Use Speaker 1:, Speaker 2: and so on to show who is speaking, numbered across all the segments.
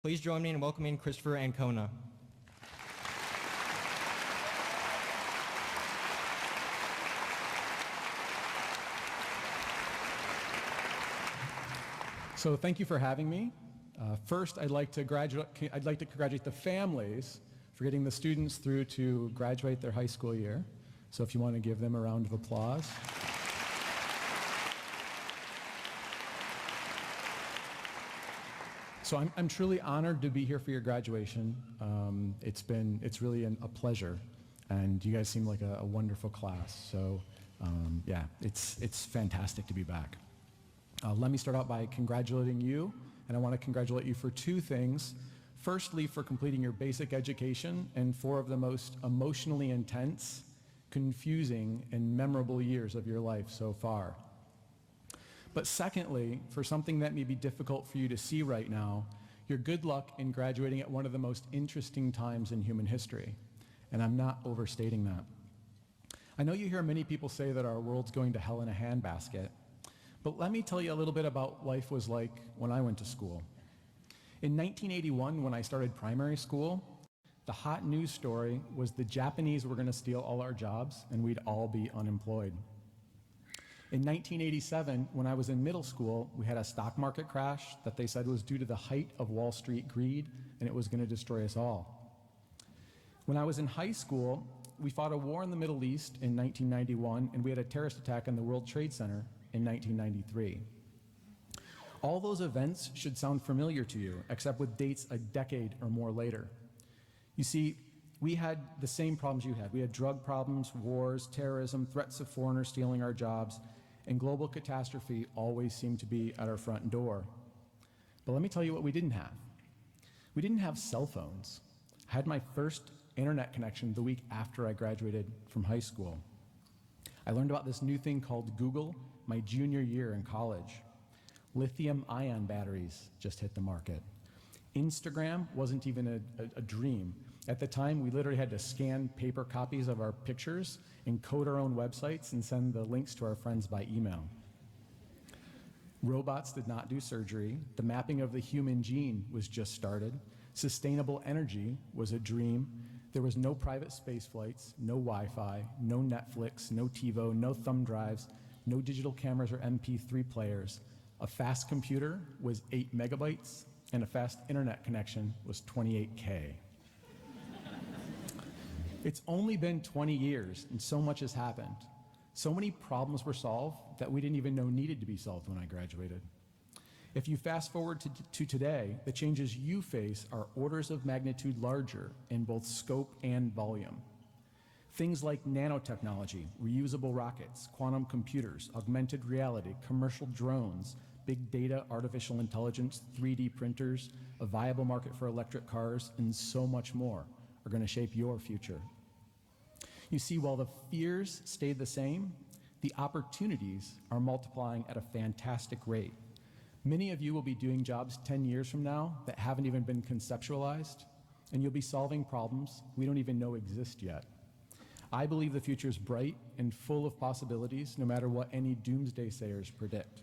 Speaker 1: Please join me in welcoming Christopher Ancona.
Speaker 2: So thank you for having me. First, I'd like to congratulate the families for getting the students through to graduate their high school year. So if you want to give them a round of applause. So I'm truly honored to be here for your graduation. It's really a pleasure, and you guys seem like a wonderful class. So yeah, it's fantastic to be back. Let me start out by congratulating you, and I want to congratulate you for two things. Firstly, for completing your basic education in 4 of the most emotionally intense, confusing, and memorable years of your life so far. But secondly, for something that may be difficult for you to see right now, your good luck in graduating at one of the most interesting times in human history. And I'm not overstating that. I know you hear many people say that our world's going to hell in a handbasket. But let me tell you a little bit about what life was like when I went to school. In 1981, when I started primary school, the hot news story was the Japanese were going to steal all our jobs and we'd all be unemployed. In 1987, when I was in middle school, we had a stock market crash that they said was due to the height of Wall Street greed, and it was going to destroy us all. When I was in high school, we fought a war in the Middle East in 1991, and we had a terrorist attack in the World Trade Center in 1993. All those events should sound familiar to you, except with dates a decade or more later. You see, we had the same problems you had. We had drug problems, wars, terrorism, threats of foreigners stealing our jobs, and global catastrophe always seemed to be at our front door. But let me tell you what we didn't have. We didn't have cell phones. I had my first internet connection the week after I graduated from high school. I learned about this new thing called Google my junior year in college. Lithium-ion batteries just hit the market. Instagram wasn't even a dream. At the time, we literally had to scan paper copies of our pictures and code our own websites and send the links to our friends by email. Robots did not do surgery. The mapping of the human gene was just started. Sustainable energy was a dream. There was no private space flights, no Wi-Fi, no Netflix, no TiVo, no thumb drives, no digital cameras or MP3 players. A fast computer was 8 megabytes, and a fast internet connection was 28K. It's only been 20 years, and so much has happened. So many problems were solved that we didn't even know needed to be solved when I graduated. If you fast forward to today, the changes you face are orders of magnitude larger in both scope and volume. Things like nanotechnology, reusable rockets, quantum computers, augmented reality, commercial drones, big data, artificial intelligence, 3D printers, a viable market for electric cars, and so much more are going to shape your future. You see, while the fears stay the same, the opportunities are multiplying at a fantastic rate. Many of you will be doing jobs 10 years from now that haven't even been conceptualized, and you'll be solving problems we don't even know exist yet. I believe the future is bright and full of possibilities, no matter what any doomsday sayers predict.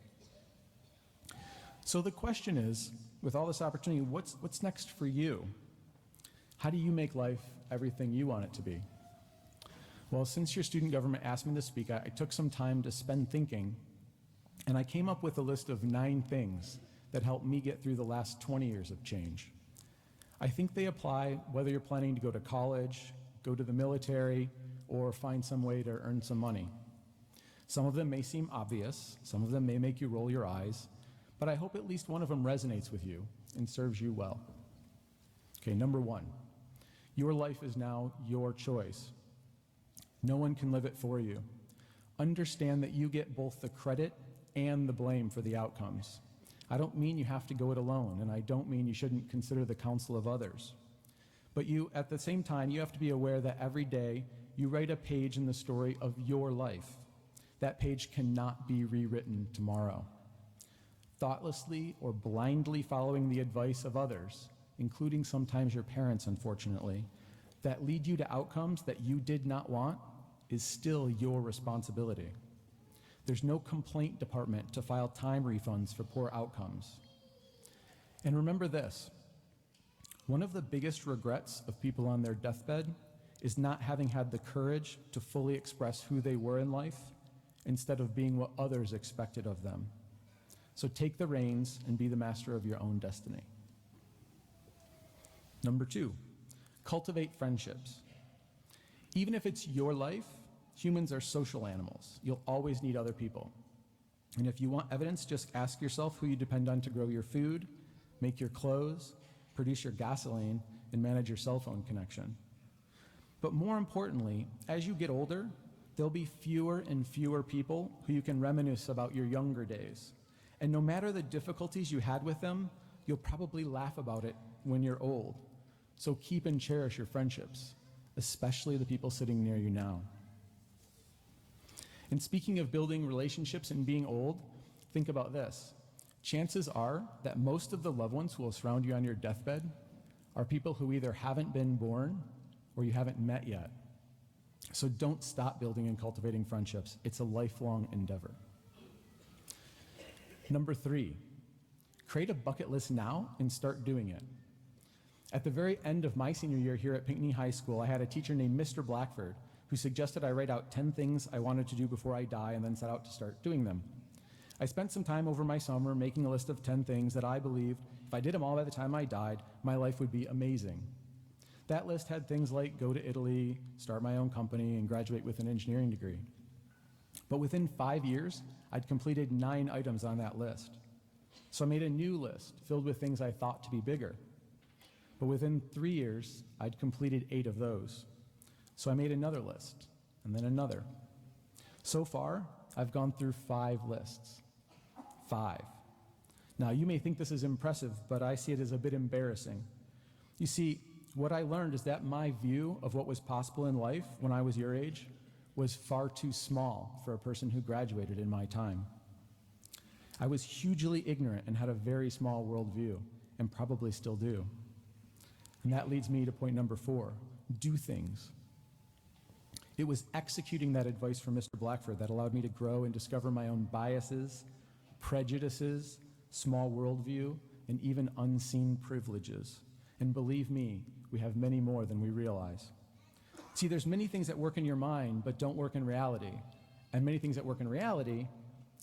Speaker 2: So the question is, with all this opportunity, what's next for you? How do you make life everything you want it to be? Well, since your student government asked me to speak, I took some time to spend thinking, and I came up with a list of 9 things that helped me get through the last 20 years of change. I think they apply whether you're planning to go to college, go to the military, or find some way to earn some money. Some of them may seem obvious, some of them may make you roll your eyes, but I hope at least one of them resonates with you and serves you well. Okay, number 1, your life is now your choice. No one can live it for you. Understand that you get both the credit and the blame for the outcomes. I don't mean you have to go it alone, and I don't mean you shouldn't consider the counsel of others. But at the same time, you have to be aware that every day you write a page in the story of your life. That page cannot be rewritten tomorrow. Thoughtlessly or blindly following the advice of others, including sometimes your parents, unfortunately, that lead you to outcomes that you did not want is still your responsibility. There's no complaint department to file time refunds for poor outcomes. And remember this, One of the biggest regrets of people on their deathbed is not having had the courage to fully express who they were in life instead of being what others expected of them. So take the reins and be the master of your own destiny. Number 2, cultivate friendships. Even if it's your life, humans are social animals. You'll always need other people. And if you want evidence, just ask yourself who you depend on to grow your food, make your clothes, produce your gasoline, and manage your cell phone connection. But more importantly, as you get older, there'll be fewer and fewer people who you can reminisce about your younger days. And no matter the difficulties you had with them, you'll probably laugh about it when you're old. So keep and cherish your friendships, especially the people sitting near you now. And speaking of building relationships and being old, think about this. Chances are that most of the loved ones who will surround you on your deathbed are people who either haven't been born or you haven't met yet. So don't stop building and cultivating friendships. It's a lifelong endeavor. Number 3, create a bucket list now and start doing it. At the very end of my senior year here at Pinckney High School, I had a teacher named Mr. Blackford who suggested I write out 10 things I wanted to do before I die and then set out to start doing them. I spent some time over my summer making a list of 10 things that I believed if I did them all by the time I died, my life would be amazing. That list had things like go to Italy, start my own company, and graduate with an engineering degree. But within 5 years, I'd completed 9 items on that list. So I made a new list filled with things I thought to be bigger. But within 3 years, I'd completed 8 of those. So I made another list, and then another. So far, I've gone through 5 lists. 5. Now, you may think this is impressive, but I see it as a bit embarrassing. You see, what I learned is that my view of what was possible in life when I was your age was far too small for a person who graduated in my time. I was hugely ignorant and had a very small worldview, and probably still do. And that leads me to point number 4, do things. It was executing that advice from Mr. Blackford that allowed me to grow and discover my own biases, prejudices, small worldview, and even unseen privileges. And believe me, we have many more than we realize. See, there's many things that work in your mind but don't work in reality, and many things that work in reality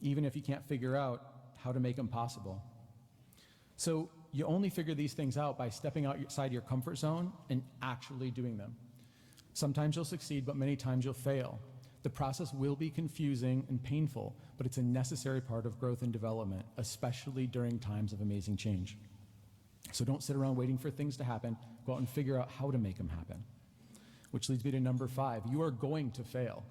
Speaker 2: even if you can't figure out how to make them possible. So you only figure these things out by stepping outside your comfort zone and actually doing them. Sometimes you'll succeed, but many times you'll fail. The process will be confusing and painful, but it's a necessary part of growth and development, especially during times of amazing change. So don't sit around waiting for things to happen. Go out and figure out how to make them happen. Which leads me to number 5. You are going to fail.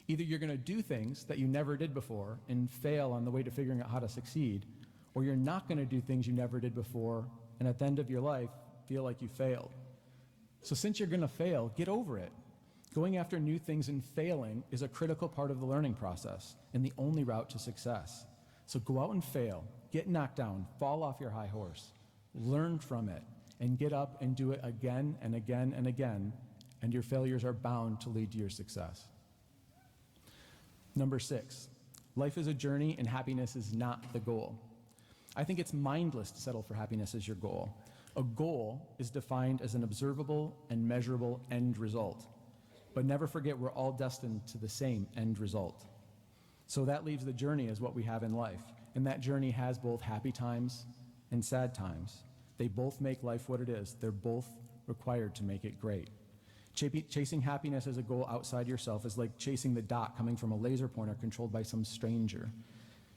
Speaker 2: Either you're going to do things that you never did before and fail on the way to figuring out how to succeed, or you're not going to do things you never did before and at the end of your life feel like you failed. So since you're going to fail, get over it. Going after new things and failing is a critical part of the learning process and the only route to success. So go out and fail, get knocked down, fall off your high horse, learn from it, and get up and do it again and again and again, and your failures are bound to lead to your success. Number 6, life is a journey and happiness is not the goal. I think it's mindless to settle for happiness as your goal. A goal is defined as an observable and measurable end result. But never forget we're all destined to the same end result. So that leaves the journey as what we have in life. And that journey has both happy times and sad times. They both make life what it is. They're both required to make it great. Chasing happiness as a goal outside yourself is like chasing the dot coming from a laser pointer controlled by some stranger.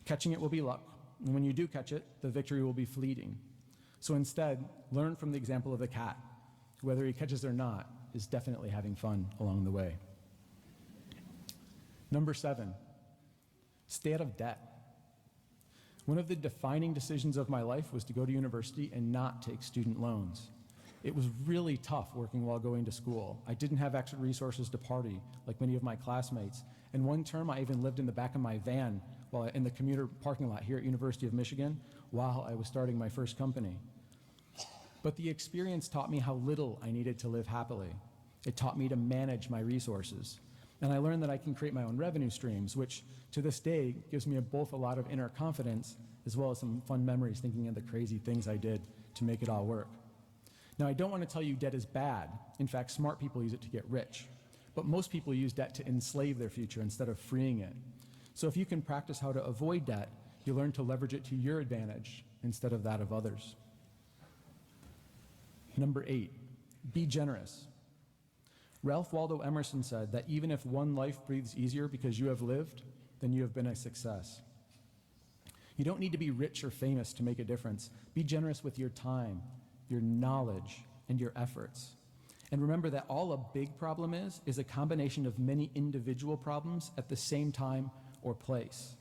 Speaker 2: Catching it will be luck, and when you do catch it, the victory will be fleeting. So instead, learn from the example of the cat. Whether he catches or not is definitely having fun along the way. Number 7, stay out of debt. One of the defining decisions of my life was to go to university and not take student loans. It was really tough working while going to school. I didn't have extra resources to party like many of my classmates. And one term I even lived in the back of my van while in the commuter parking lot here at University of Michigan while I was starting my first company. But the experience taught me how little I needed to live happily. It taught me to manage my resources. And I learned that I can create my own revenue streams, which to this day gives me both a lot of inner confidence as well as some fun memories thinking of the crazy things I did to make it all work. Now, I don't want to tell you debt is bad. In fact, smart people use it to get rich. But most people use debt to enslave their future instead of freeing it. So if you can practice how to avoid debt, you learn to leverage it to your advantage instead of that of others. Number 8, be generous. Ralph Waldo Emerson said that even if one life breathes easier because you have lived, then you have been a success. You don't need to be rich or famous to make a difference. Be generous with your time, your knowledge, and your efforts. And remember that all a big problem is a combination of many individual problems at the same time or place.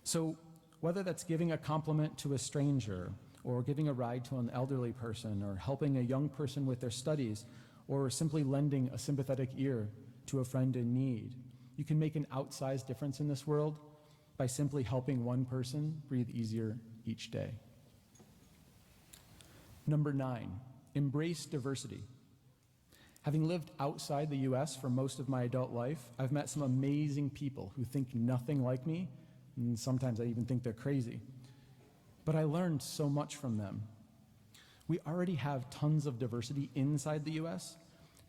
Speaker 2: So whether that's giving a compliment to a stranger, or giving a ride to an elderly person, or helping a young person with their studies, or simply lending a sympathetic ear to a friend in need, you can make an outsized difference in this world by simply helping one person breathe easier each day. Number 9, embrace diversity. Having lived outside the US for most of my adult life, I've met some amazing people who think nothing like me, and sometimes I even think they're crazy. But I learned so much from them. We already have tons of diversity inside the US,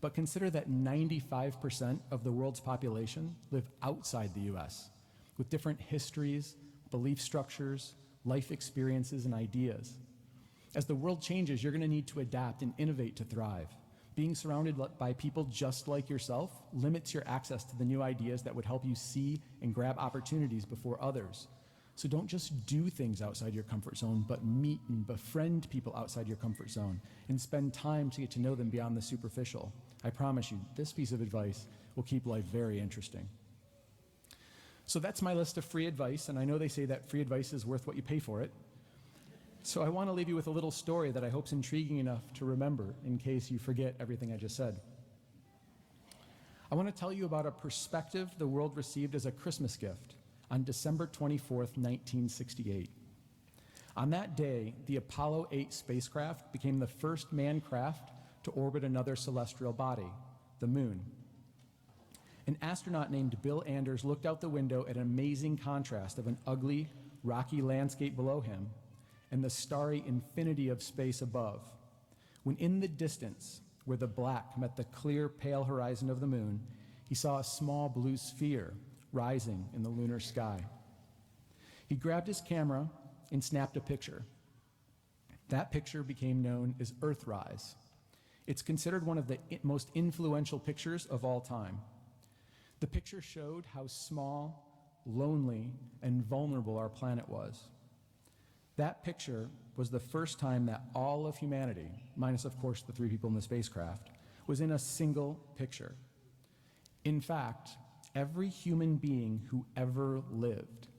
Speaker 2: but consider that 95% of the world's population live outside the US, with different histories, belief structures, life experiences, and ideas. As the world changes, you're going to need to adapt and innovate to thrive. Being surrounded by people just like yourself limits your access to the new ideas that would help you see and grab opportunities before others. So don't just do things outside your comfort zone, but meet and befriend people outside your comfort zone and spend time to get to know them beyond the superficial. I promise you, this piece of advice will keep life very interesting. So that's my list of free advice, and I know they say that free advice is worth what you pay for it. So I want to leave you with a little story that I hope is intriguing enough to remember in case you forget everything I just said. I want to tell you about a perspective the world received as a Christmas gift on December 24th, 1968. On that day, the Apollo 8 spacecraft became the first manned craft to orbit another celestial body, the moon. An astronaut named Bill Anders looked out the window at an amazing contrast of an ugly, rocky landscape below him and the starry infinity of space above, when in the distance, where the black met the clear, pale horizon of the moon, he saw a small blue sphere rising in the lunar sky. He grabbed his camera and snapped a picture. That picture became known as Earthrise. It's considered one of the most influential pictures of all time. The picture showed how small, lonely, and vulnerable our planet was. That picture was the first time that all of humanity, minus of course the 3 people in the spacecraft, was in a single picture. In fact, every human being who ever lived,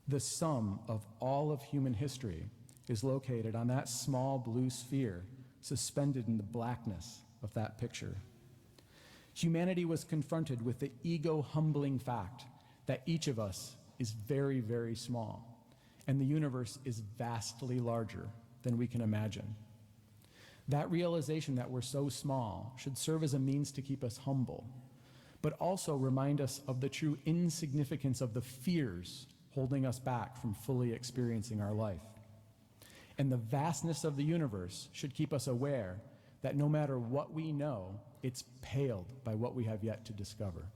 Speaker 2: the sum of all of human history, is located on that small blue sphere suspended in the blackness of that picture. Humanity was confronted with the ego-humbling fact that each of us is very, very small, and the universe is vastly larger than we can imagine. That realization that we're so small should serve as a means to keep us humble, but also remind us of the true insignificance of the fears holding us back from fully experiencing our life. And the vastness of the universe should keep us aware that no matter what we know, it's paled by what we have yet to discover.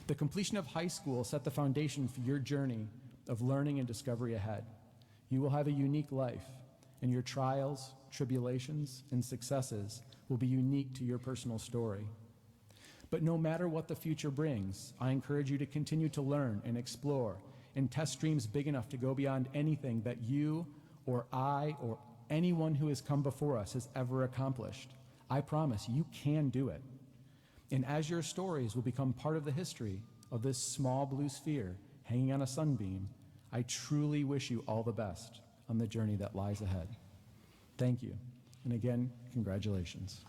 Speaker 2: The completion of high school set the foundation for your journey of learning and discovery ahead. You will have a unique life, and your trials, tribulations, and successes will be unique to your personal story. But no matter what the future brings, I encourage you to continue to learn and explore and test dreams big enough to go beyond anything that you or I or anyone who has come before us has ever accomplished. I promise you can do it. And as your stories will become part of the history of this small blue sphere hanging on a sunbeam, I truly wish you all the best on the journey that lies ahead. Thank you. And again, congratulations.